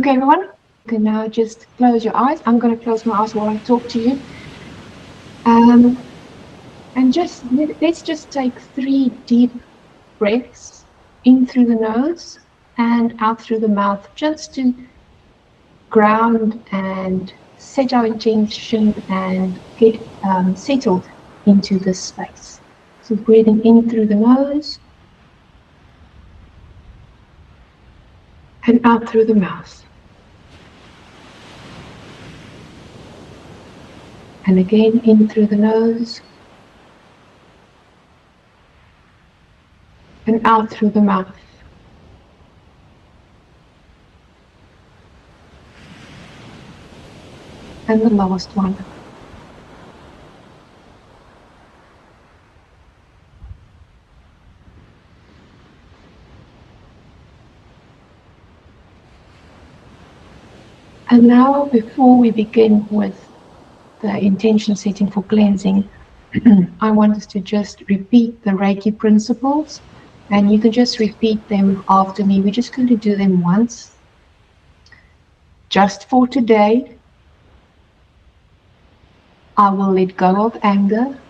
Okay, everyone, you can now just close your eyes. I'm going to close my eyes while I talk to you. And let's just take 3 deep breaths in through the nose and out through the mouth, just to ground and set our intention and get settled into this space. So breathing in through the nose and out through the mouth. And again, in through the nose and out through the mouth. And the last one. And now, before we begin with the intention setting for cleansing, I want us to just repeat the Reiki principles, and you can just repeat them after me. We're just going to do them once. Just for today, I will let go of anger.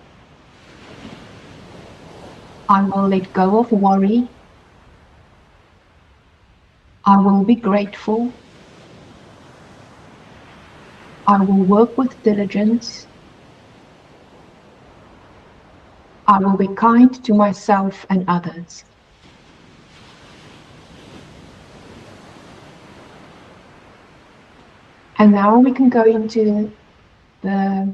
I will let go of worry. I will be grateful. I will work with diligence. I will be kind to myself and others. And now we can go into the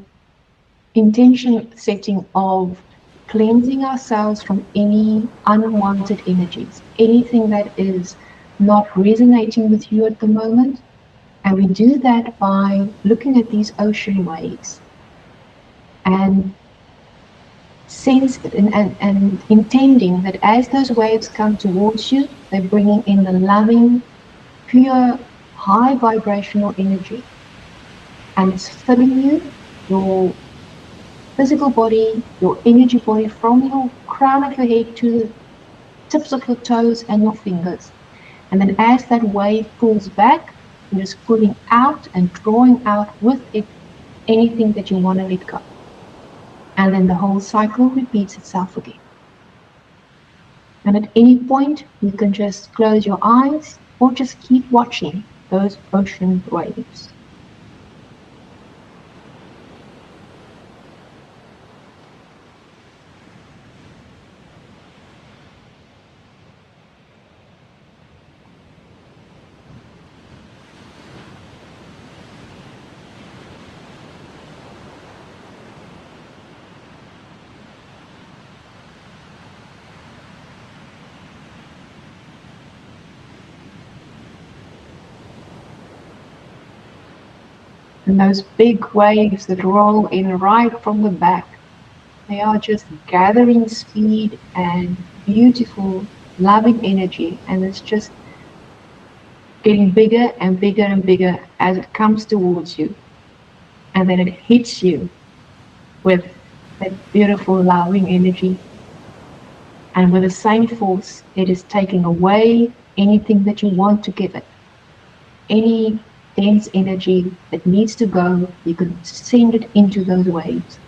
intention setting of cleansing ourselves from any unwanted energies, anything that is not resonating with you at the moment. And we do that by looking at these ocean waves and and intending that as those waves come towards you, they're bringing in the loving, pure, high vibrational energy, and it's filling you, your physical body, your energy body, from your crown of your head to the tips of your toes and your fingers. And then as that wave pulls back, you're just pulling out and drawing out with it anything that you want to let go. And then the whole cycle repeats itself again. And at any point, you can just close your eyes or just keep watching those ocean waves. And those big waves that roll in right from the back, they are just gathering speed and beautiful, loving energy. And it's just getting bigger and bigger and bigger as it comes towards you. And then it hits you with that beautiful, loving energy. And with the same force, it is taking away anything that you want to give it. Any dense energy that needs to go, you can send it into those waves.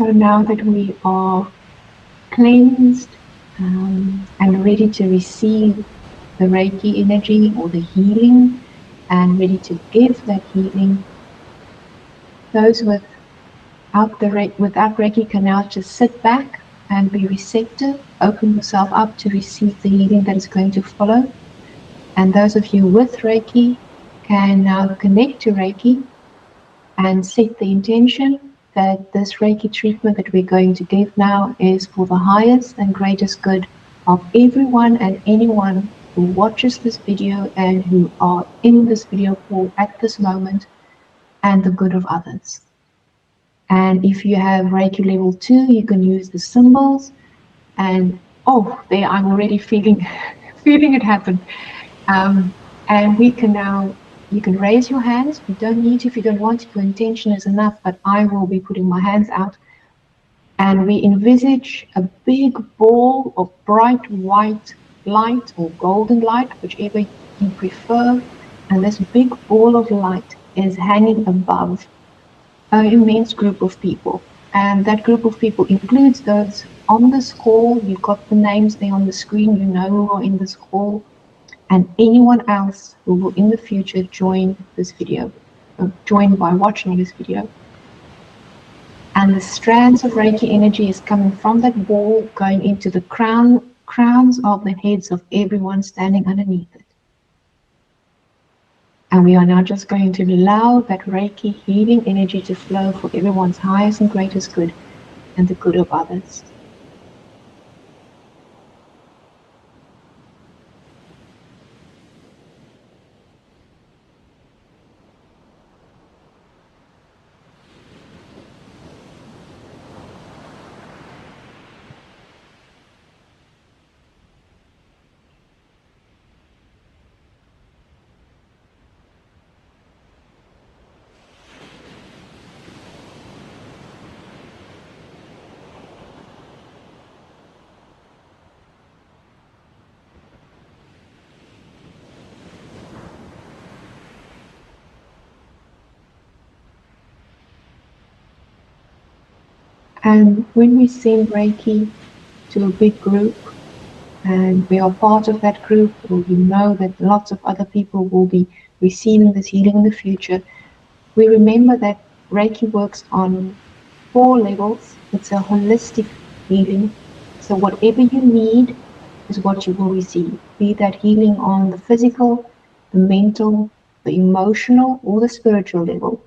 So now that we are cleansed and ready to receive the Reiki energy or the healing and ready to give that healing, those without Reiki can now just sit back and be receptive, open yourself up to receive the healing that is going to follow. And those of you with Reiki can now connect to Reiki and set the intention that this Reiki treatment that we're going to give now is for the highest and greatest good of everyone and anyone who watches this video and who are in this video call at this moment, and the good of others. And if you have Reiki level 2, you can use the symbols. And oh, there I'm already feeling feeling it happen. And we can now, you can raise your hands. You don't need to if you don't want to. Your intention is enough, but I will be putting my hands out. And we envisage a big ball of bright white light or golden light, whichever you prefer. And this big ball of light is hanging above an immense group of people. And that group of people includes those on this call. You've got the names there on the screen. You know who are in this call. And anyone else who will in the future join this video, join by watching this video. And the strands of Reiki energy is coming from that ball, going into the crowns of the heads of everyone standing underneath it. And we are now just going to allow that Reiki healing energy to flow for everyone's highest and greatest good and the good of others. And when we send Reiki to a big group, and we are part of that group, or you know that lots of other people will be receiving this healing in the future, we remember that Reiki works on 4 levels. It's a holistic healing. So whatever you need is what you will receive, be that healing on the physical, the mental, the emotional, or the spiritual level.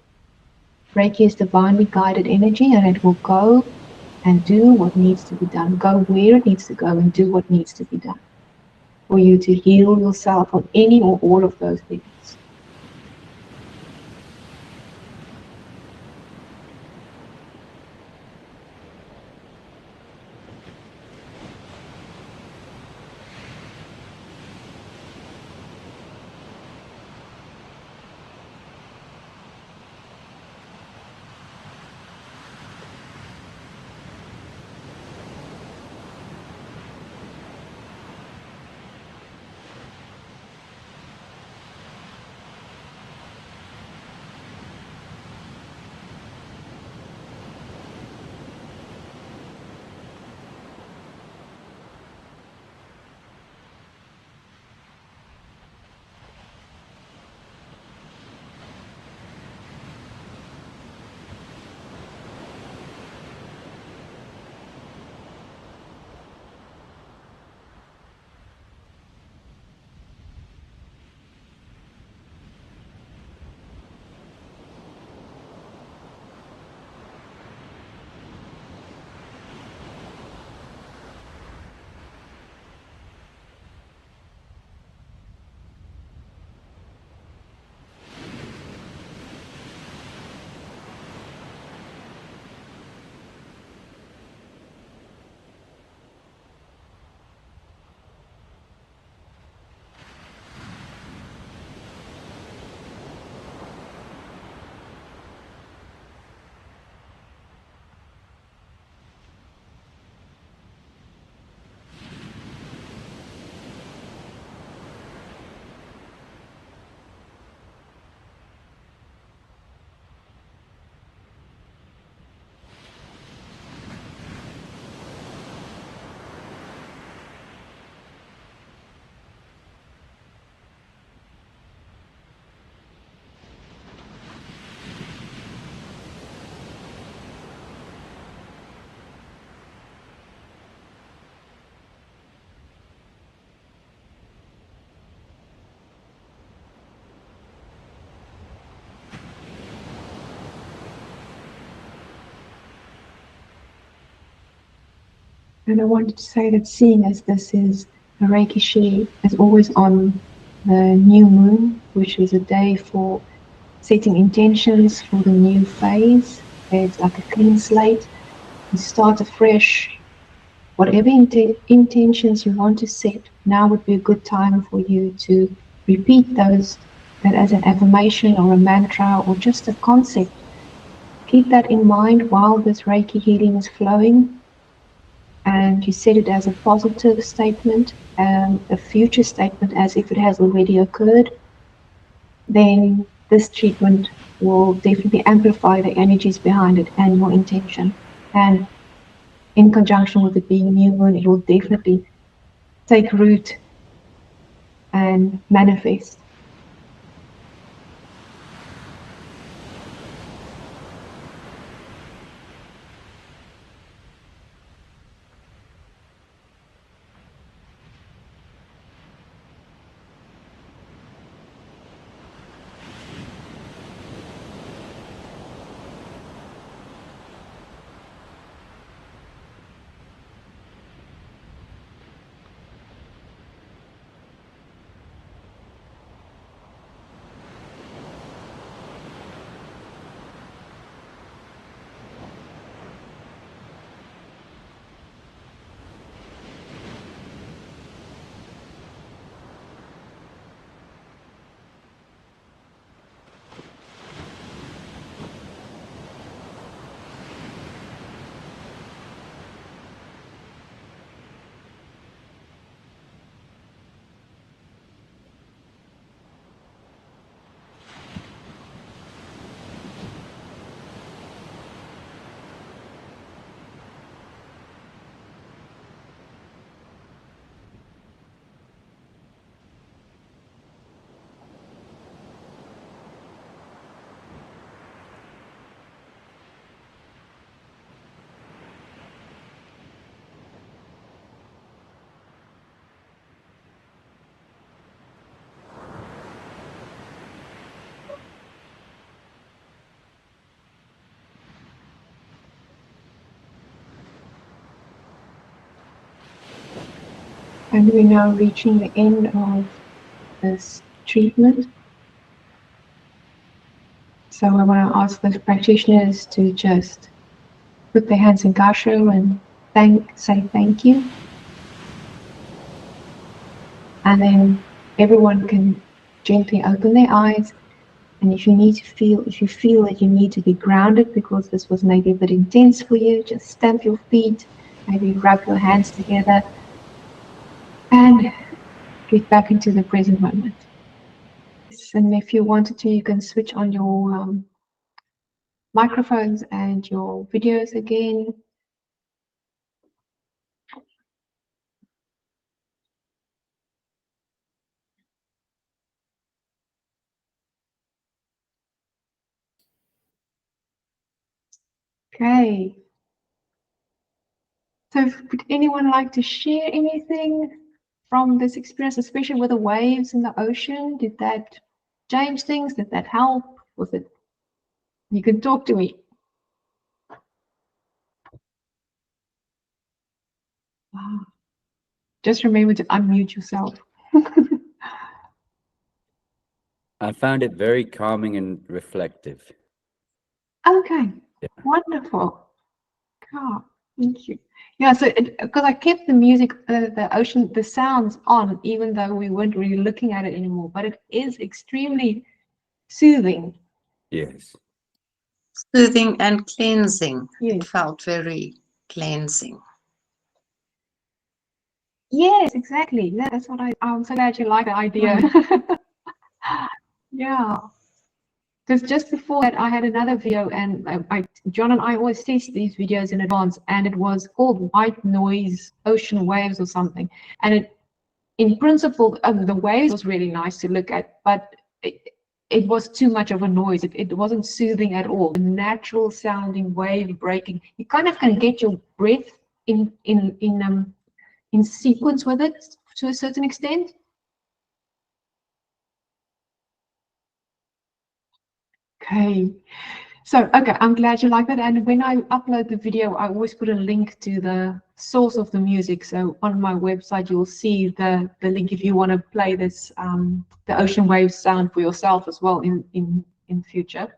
Reiki is divinely guided energy, and it will go and do what needs to be done, go where it needs to go and do what needs to be done for you to heal yourself on any or all of those levels. And I wanted to say that seeing as this is a Reiki share is always on the new moon, which is a day for setting intentions for the new phase. It's like a clean slate. You start afresh. Whatever intentions you want to set, now would be a good time for you to repeat those, that as an affirmation or a mantra or just a concept. Keep that in mind while this Reiki healing is flowing, and you set it as a positive statement, a future statement as if it has already occurred. Then this treatment will definitely amplify the energies behind it and your intention. And in conjunction with it being new moon, it will definitely take root and manifest. And we're now reaching the end of this treatment. So I want to ask those practitioners to just put their hands in Gasho and say thank you. And then everyone can gently open their eyes. And if you feel that you need to be grounded because this was maybe a bit intense for you, just stamp your feet, maybe rub your hands together, and get back into the present moment. And if you wanted to, you can switch on your microphones and your videos again. Okay. So would anyone like to share anything from this experience, especially with the waves in the ocean? Did that change things? Did that help? Was it? You can talk to me. Wow. Just remember to unmute yourself. I found it very calming and reflective. Okay, Yeah. wonderful. Oh, thank you. Yeah, so because I kept the music, the ocean, the sounds on, even though we weren't really looking at it anymore, but it is extremely soothing. Yes. Soothing and cleansing. Yes. It felt very cleansing. Yes, exactly. That's what I'm so glad you like the idea. Yeah. Because just before that, I had another video, and John and I always test these videos in advance, and it was called White Noise Ocean Waves or something. And it, in principle, the waves was really nice to look at, but it was too much of a noise. It wasn't soothing at all. The natural sounding wave breaking, you kind of can get your breath in sequence with it to a certain extent. Okay. So, okay, I'm glad you like that. And when I upload the video, I always put a link to the source of the music. So on my website, you'll see the link if you want to play this, the ocean waves sound for yourself as well in future.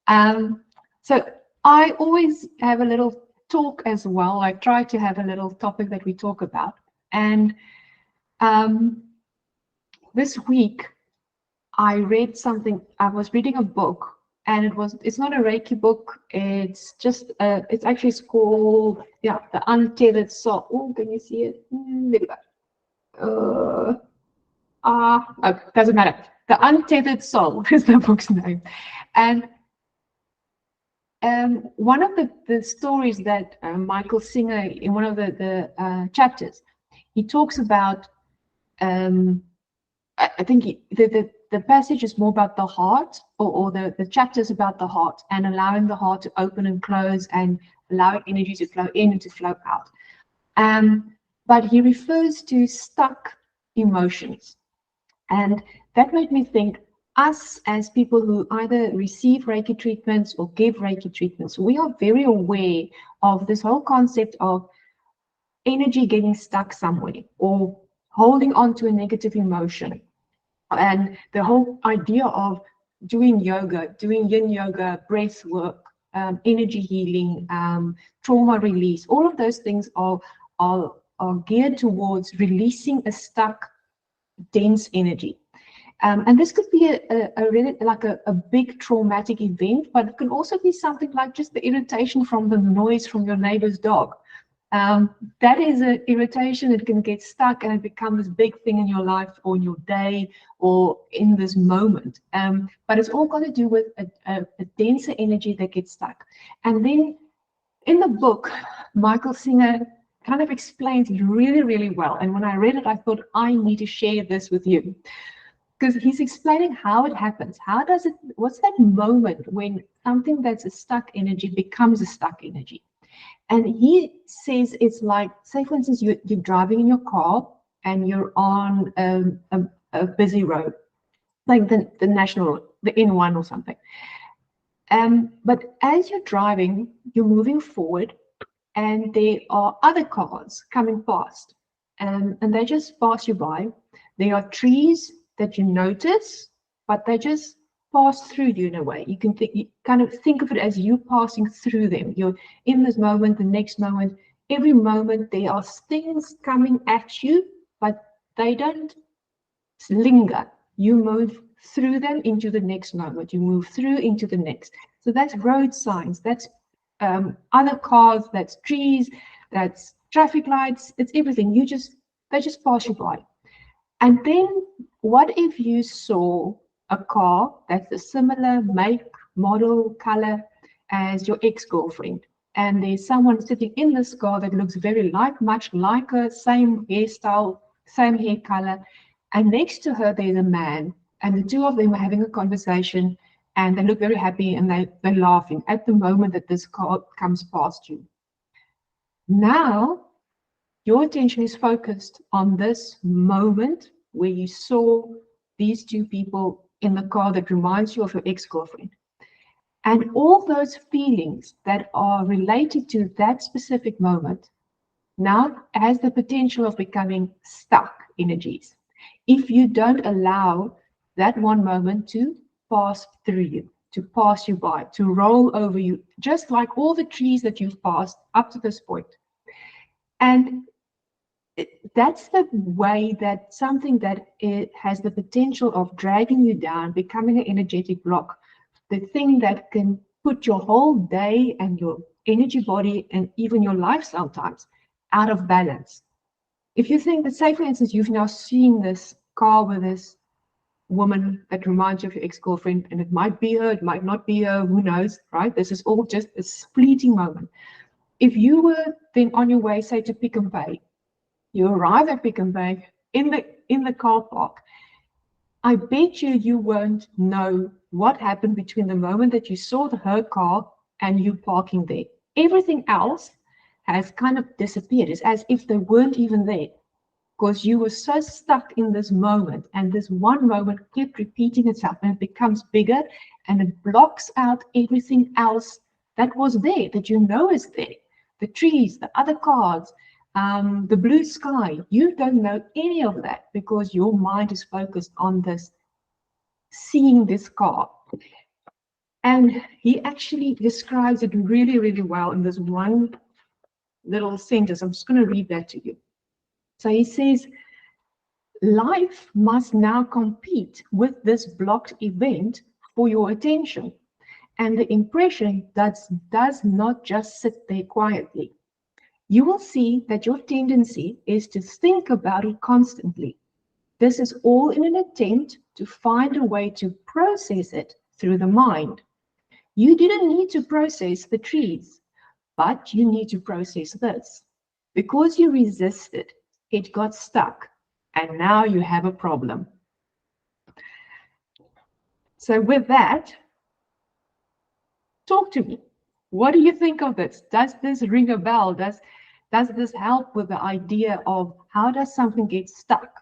So I always have a little talk as well. I try to have a little topic that we talk about. And this week, I read something. I was reading a book, and it's not a Reiki book. It's just it's actually called, yeah, The Untethered Soul. Oh, can you see it? There we go. Oh, doesn't matter. The Untethered Soul is the book's name. And one of the stories that Michael Singer, in one of the chapters, he talks about, I think the passage is more about the heart, or the chapters about the heart, and allowing the heart to open and close, and allowing energy to flow in and to flow out. But he refers to stuck emotions. And that made me think, us as people who either receive Reiki treatments or give Reiki treatments, we are very aware of this whole concept of energy getting stuck somewhere, or holding on to a negative emotion. And the whole idea of doing yoga, doing yin yoga, breath work, energy healing, trauma release, all of those things are geared towards releasing a stuck, dense energy. And this could be a really like a big traumatic event, but it can also be something like just the irritation from the noise from your neighbor's dog. That is an irritation. It can get stuck and it becomes this big thing in your life or in your day or in this moment. But it's all got to do with a denser energy that gets stuck. And then in the book, Michael Singer kind of explains it really, really well. And when I read it, I thought, I need to share this with you. Because he's explaining how it happens. How does it, what's that moment when something that's a stuck energy becomes a stuck energy? And he says it's like, say, for instance, you're driving in your car and you're on a busy road, like the national road, the N1 or something. But as you're driving, you're moving forward and there are other cars coming past, and they just pass you by. There are trees that you notice, but they just pass through you in a way. You can you kind of think of it as you passing through them. You're in this moment, the next moment, every moment there are things coming at you, but they don't linger. You move through them into the next moment. You move through into the next. So that's road signs. That's other cars. That's trees. That's traffic lights. It's everything. They just pass you by. And then what if you saw a car that's a similar make, model, color as your ex-girlfriend, and there's someone sitting in this car that looks very much like her, same hairstyle, same hair color, and next to her there's a man, and the two of them are having a conversation, and they look very happy, and they're laughing at the moment that this car comes past you. Now, your attention is focused on this moment where you saw these two people in the car that reminds you of your ex-girlfriend. And all those feelings that are related to that specific moment now has the potential of becoming stuck energies if you don't allow that one moment to pass through you, to pass you by, to roll over you, just like all the trees that you've passed up to this point. And that's the way that something that it has the potential of dragging you down, becoming an energetic block, the thing that can put your whole day and your energy body and even your life sometimes out of balance. If you think that, say, for instance, you've now seen this car with this woman that reminds you of your ex-girlfriend, and it might be her, it might not be her, who knows, right? This is all just a fleeting moment. If you were then on your way, say, to Pick n Pay, you arrive at Pick n Pay in the car park, I bet you won't know what happened between the moment that you saw her car and you parking there. Everything else has kind of disappeared. It's as if they weren't even there. because you were so stuck in this moment, and this one moment kept repeating itself, and it becomes bigger, and it blocks out everything else that was there, that you know is there. The trees, the other cars, the blue sky. You don't know any of that because your mind is focused on this, seeing this car. And he actually describes it really, really well in this one little sentence. I'm just going to read that to you. So he says, life must now compete with this blocked event for your attention. And the impression does not just sit there quietly. You will see that your tendency is to think about it constantly. This is all in an attempt to find a way to process it through the mind. You didn't need to process the trees, but you need to process this. Because you resisted, it got stuck, and now you have a problem. So, with that, talk to me. What do you think of this? Does this ring a bell? Does this help with the idea of how does something get stuck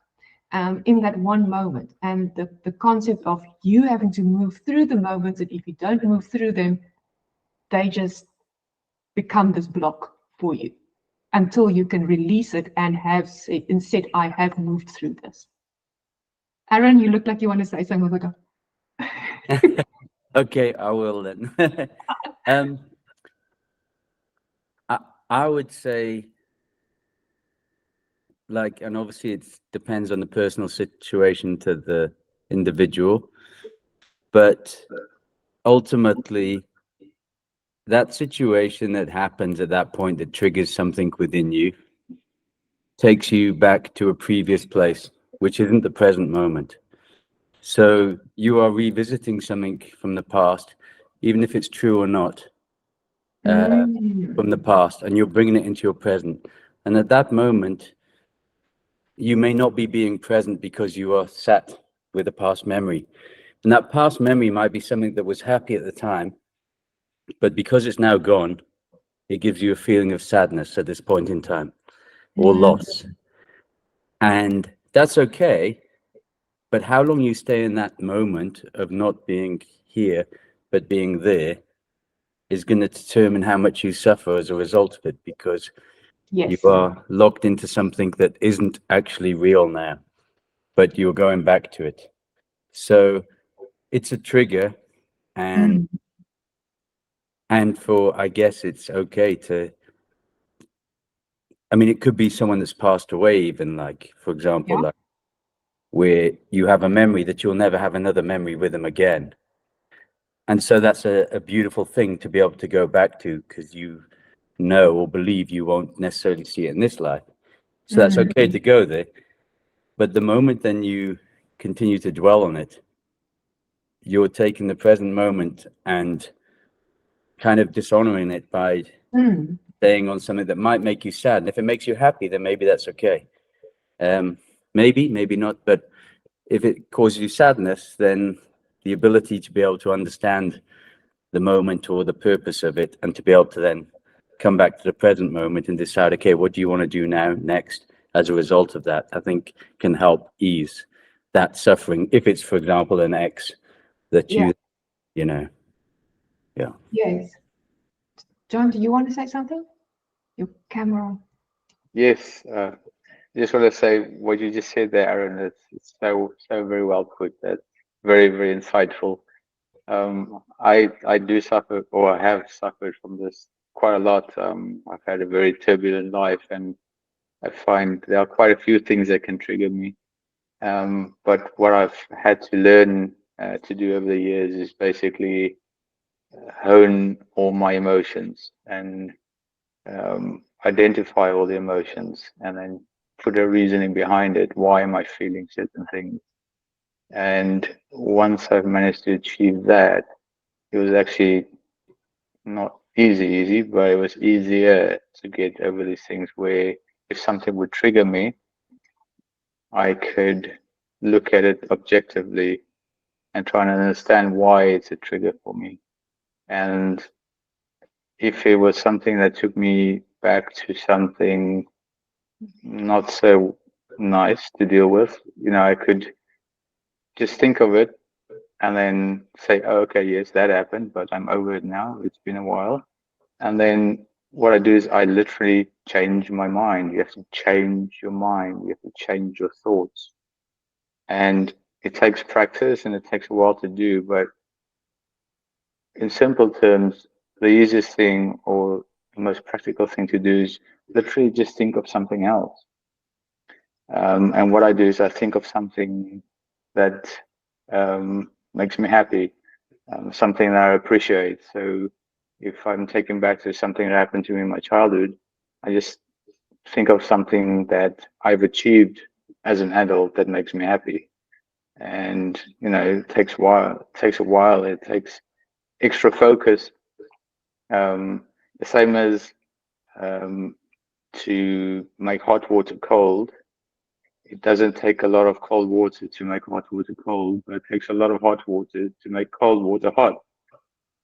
in that one moment, and the concept of you having to move through the moments, and if you don't move through them, they just become this block for you until you can release it and have said, instead, I have moved through this. Aaron, you look like you want to say something. Okay, I will then. um, I would say, like, and obviously it depends on the personal situation to the individual, but ultimately, that situation that happens at that point that triggers something within you takes you back to a previous place, which isn't the present moment. So you are revisiting something from the past, even if it's true or not, from the past, and you're bringing it into your present. And at that moment, you may not be being present because you are sat with a past memory. And that past memory might be something that was happy at the time, but because it's now gone, it gives you a feeling of sadness at this point in time, or loss. And that's okay. But how long you stay in that moment of not being here, but being there, is going to determine how much you suffer as a result of it, because you are locked into something that isn't actually real now, but you're going back to it. So it's a trigger, and for, I guess it's okay to, I mean, it could be someone that's passed away, even, like, for example, like, where you have a memory that you'll never have another memory with them again. And so that's a beautiful thing to be able to go back to, because you know or believe you won't necessarily see it in this life. So that's okay to go there. But the moment then you continue to dwell on it, you're taking the present moment and kind of dishonoring it by staying on something that might make you sad. And if it makes you happy, then maybe that's okay. Maybe not. But if it causes you sadness, then the ability to be able to understand the moment or the purpose of it, and to be able to then come back to the present moment and decide, okay, what do you want to do now next as a result of that, I think can help ease that suffering. If it's, for example, an ex that you know. Yes. John, do you want to say something? Your camera. Yes, just want to say what you just said there, Aaron. It's so very well put. That's very, very insightful. I do suffer, or I have suffered from this quite a lot. I've had a very turbulent life, and I find there are quite a few things that can trigger me. But what I've had to learn to do over the years is basically hone all my emotions and identify all the emotions, and then put a reasoning behind it. Why am I feeling certain things? And once I've managed to achieve that, it was actually not easy, but it was easier to get over these things where if something would trigger me, I could look at it objectively and try and understand why it's a trigger for me. And if it was something that took me back to something not so nice to deal with. You know, I could just think of it and then say, oh, okay, yes, that happened, but I'm over it now. It's been a while. And then what I do is I literally change my mind. You have to change your mind. You have to change your thoughts. And it takes practice and it takes a while to do. But in simple terms, the easiest thing or the most practical thing to do is literally just think of something else. And what I do is I think of something that makes me happy, something that I appreciate. So if I'm taken back to something that happened to me in my childhood, I just think of something that I've achieved as an adult that makes me happy. And you know, it takes a while. It takes a while. It takes extra focus. The same as to make hot water cold. It doesn't take a lot of cold water to make hot water cold, but it takes a lot of hot water to make cold water hot.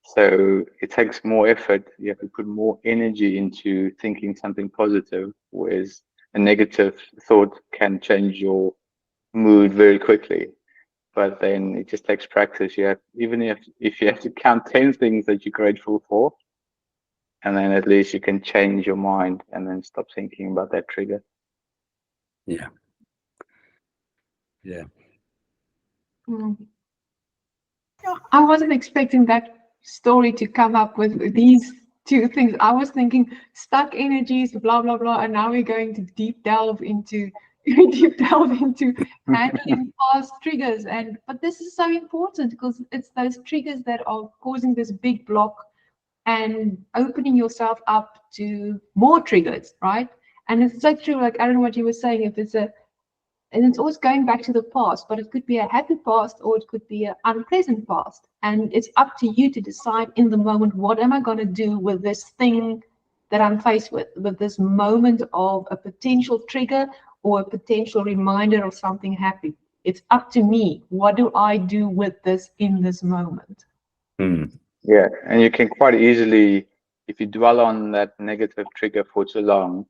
So it takes more effort. You have to put more energy into thinking something positive, whereas a negative thought can change your mood very quickly. But then it just takes practice. You have, even if you have to count 10 things that you're grateful for, and then at least you can change your mind and then stop thinking about that trigger. Yeah. Yeah. I wasn't expecting that story to come up with these two things. I was thinking stuck energies, blah blah blah, and now we're going to deep delve into handling past triggers. But this is so important because it's those triggers that are causing this big block and opening yourself up to more triggers, right? And it's so true. Like I don't know what you were saying. If it's and it's always going back to the past, but it could be a happy past or it could be an unpleasant past. And it's up to you to decide in the moment, what am I going to do with this thing that I'm faced with this moment of a potential trigger or a potential reminder of something happy. It's up to me. What do I do with this in this moment? Yeah, and you can quite easily, if you dwell on that negative trigger for too long,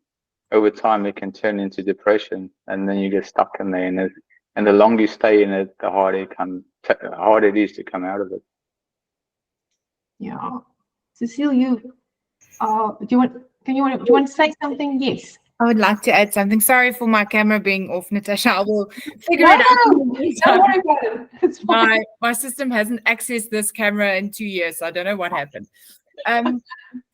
over time it can turn into depression, and then you get stuck in there. And the longer you stay in it, the harder it is to come out of it. Yeah, Cecile, do you want to say something? Yes. I would like to add something. Sorry for my camera being off, Natasha. I will figure it out. Don't worry about it. It's fine. My system hasn't accessed this camera in 2 years, so I don't know what happened.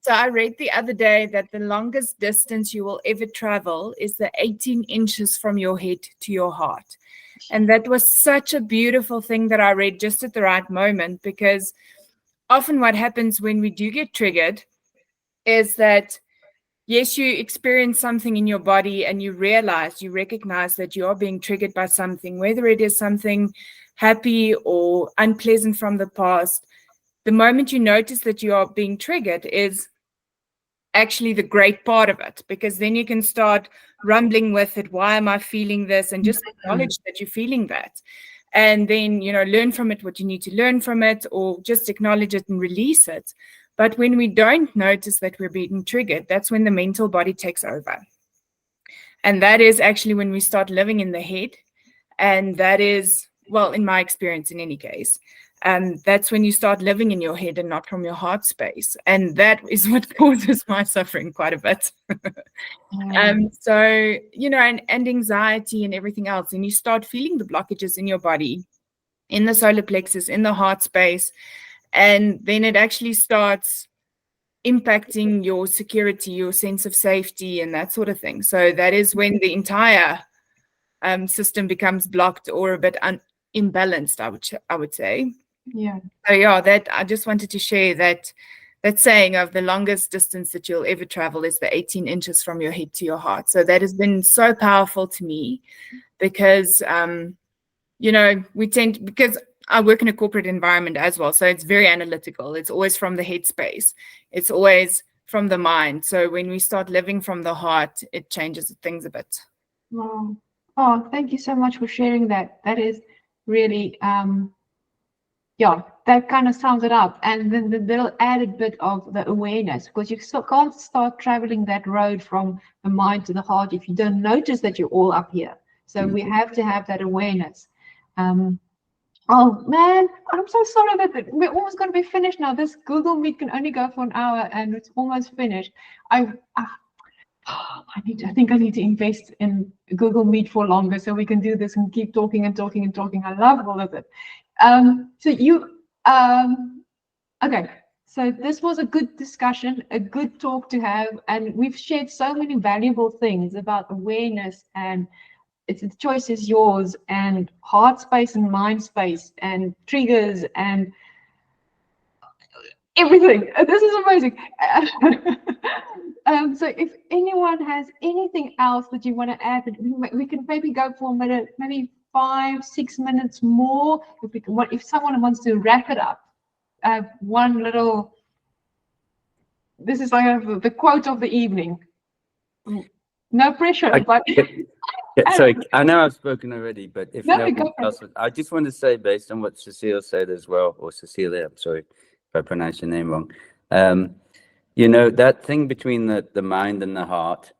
So I read the other day that the longest distance you will ever travel is the 18 inches from your head to your heart. And that was such a beautiful thing that I read just at the right moment, because often what happens when we do get triggered is that, yes, you experience something in your body and you recognize that you are being triggered by something, whether it is something happy or unpleasant from the past. The moment you notice that you are being triggered is actually the great part of it, because then you can start rumbling with it. Why am I feeling this? And just acknowledge that you're feeling that. And then, learn from it what you need to learn from it, or just acknowledge it and release it. But when we don't notice that we're being triggered, that's when the mental body takes over. And that is actually when we start living in the head. And that is, well, in my experience, in any case, that's when you start living in your head and not from your heart space. And that is what causes my suffering quite a bit. So, and anxiety and everything else. And you start feeling the blockages in your body, in the solar plexus, in the heart space. And then it actually starts impacting your security, your sense of safety, and that sort of thing. So that is when the entire system becomes blocked or a bit imbalanced, I would say. Yeah. So yeah, that I just wanted to share that saying of the longest distance that you'll ever travel is the 18 inches from your head to your heart. So that has been so powerful to me, because because I work in a corporate environment as well. So it's very analytical. It's always from the head space. It's always from the mind. So when we start living from the heart, it changes things a bit. Wow. Oh, thank you so much for sharing that. That is really, that kind of sums it up. And then the little added bit of the awareness, because you still can't start traveling that road from the mind to the heart if you don't notice that you're all up here. So we have to have that awareness. Oh man, I'm so sorry that we're almost going to be finished now. This Google Meet can only go for an hour, and it's almost finished. I think I need to invest in Google Meet for longer so we can do this and keep talking and talking and talking. I love all of it. Okay. So this was a good discussion, a good talk to have, and we've shared so many valuable things about awareness, and the choice is yours, and heart space and mind space and triggers and everything. This is amazing. So if anyone has anything else that you want to add, we can maybe go for a minute, maybe 5-6 minutes more. If someone wants to wrap it up, one little. This is like the quote of the evening. No pressure, but. Sorry, I know I've spoken already, but if No, no one else, I just want to say, based on what Cecile said as well, or Cecilia, I'm sorry if I pronounce your name wrong. That thing between the mind and the heart,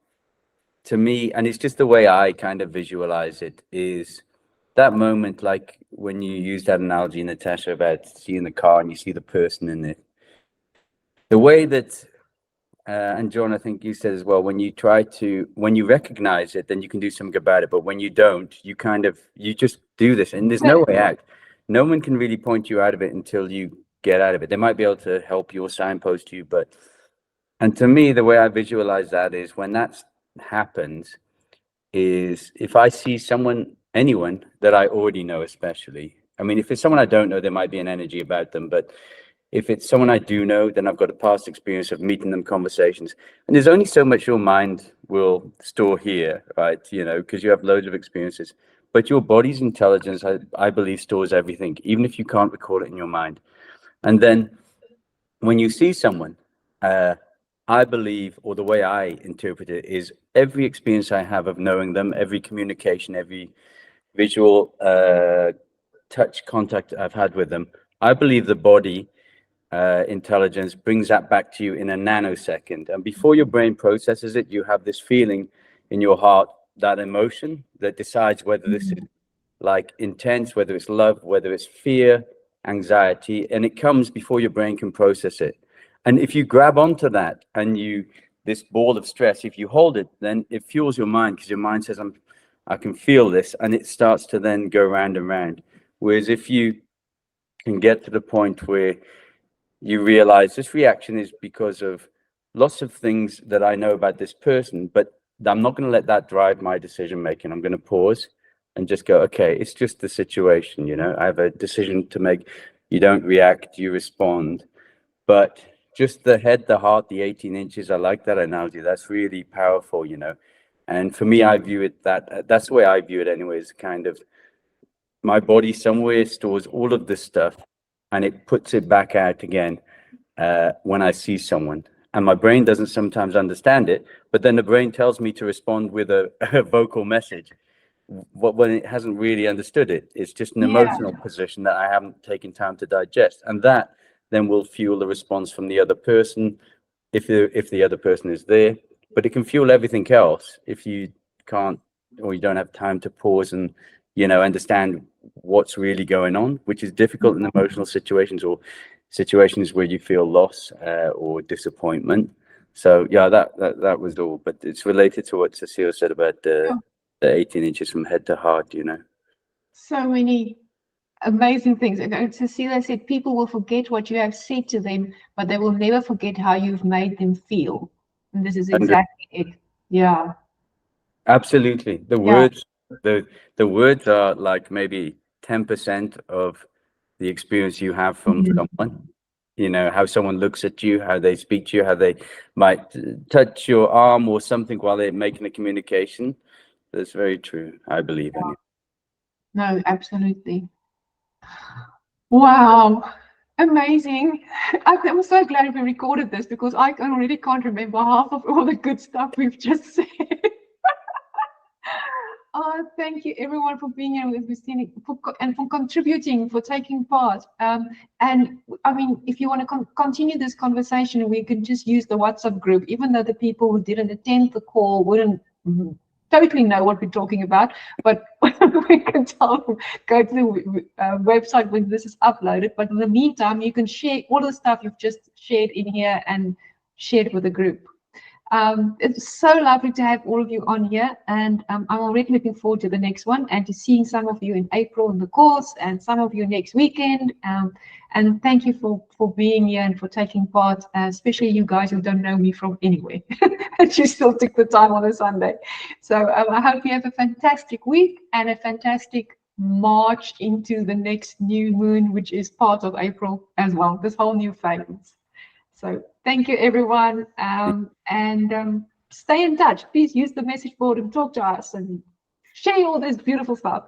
to me, and it's just the way I kind of visualize it, is that moment, like when you use that analogy, Natasha, about seeing the car and you see the person in it. The way that and John, I think you said as well, when you recognize it, then you can do something about it. But when you don't, you just do this, and there's no way out. No one can really point you out of it until you get out of it. They might be able to help you or signpost you, and to me, the way I visualize that is when that happens, is if I see anyone that I already know, especially. I mean, if it's someone I don't know, there might be an energy about them, but if it's someone I do know, then I've got a past experience of meeting them, conversations. And there's only so much your mind will store here, right? Because you have loads of experiences. But your body's intelligence, I believe, stores everything, even if you can't recall it in your mind. And then when you see someone, I believe, or the way I interpret it, is every experience I have of knowing them, every communication, every visual touch contact I've had with them, I believe the body intelligence brings that back to you in a nanosecond, and before your brain processes it, you have this feeling in your heart, that emotion that decides whether this is like intense, whether it's love, whether it's fear, anxiety, and it comes before your brain can process it. And if you grab onto that and this ball of stress, if you hold it, then it fuels your mind, because your mind says, I can feel this, and it starts to then go round and round. Whereas if you can get to the point where you realize this reaction is because of lots of things that I know about this person, but I'm not going to let that drive my decision making. I'm going to pause and just go, okay, it's just the situation. I have a decision to make. You don't react, you respond. But just the head, the heart, the 18 inches, I like that analogy. That's really powerful, And for me, I view it that's the way I view it anyways, kind of my body somewhere stores all of this stuff, and it puts it back out again when I see someone. And my brain doesn't sometimes understand it, but then the brain tells me to respond with a vocal message. When it hasn't really understood it, it's just an emotional position that I haven't taken time to digest. And that then will fuel the response from the other person, if the other person is there. But it can fuel everything else if you can't, or you don't have time to pause and understand what's really going on, which is difficult in emotional situations or situations where you feel loss or disappointment. So that was all, but it's related to what Cecile said about the 18 inches from head to heart. So many amazing things. Cecilia said people will forget what you have said to them, but they will never forget how you've made them feel. And this is exactly it. Yeah. Absolutely. The words, the words are like maybe 10% of the experience you have from someone. How someone looks at you, how they speak to you, how they might touch your arm or something while they're making a communication. That's very true, I believe. Yeah. No, absolutely. Wow. Amazing. I'm so glad we recorded this, because I already can't remember half of all the good stuff we've just said. Thank you everyone for being here with us and for contributing, for taking part. And I mean, if you want to continue this conversation, we can just use the WhatsApp group, even though the people who didn't attend the call wouldn't totally know what we're talking about, but we can tell them, go to the website when this is uploaded. But in the meantime, you can share all the stuff you've just shared in here and share it with the group. It's so lovely to have all of you on here, and I'm already looking forward to the next one and to seeing some of you in April in the course and some of you next weekend. And thank you for being here and for taking part, especially you guys who don't know me from anywhere, but you still took the time on a Sunday. So I hope you have a fantastic week and a fantastic march into the next new moon, which is part of April as well, this whole new phase. So thank you, everyone, and stay in touch. Please use the message board and talk to us and share all this beautiful stuff.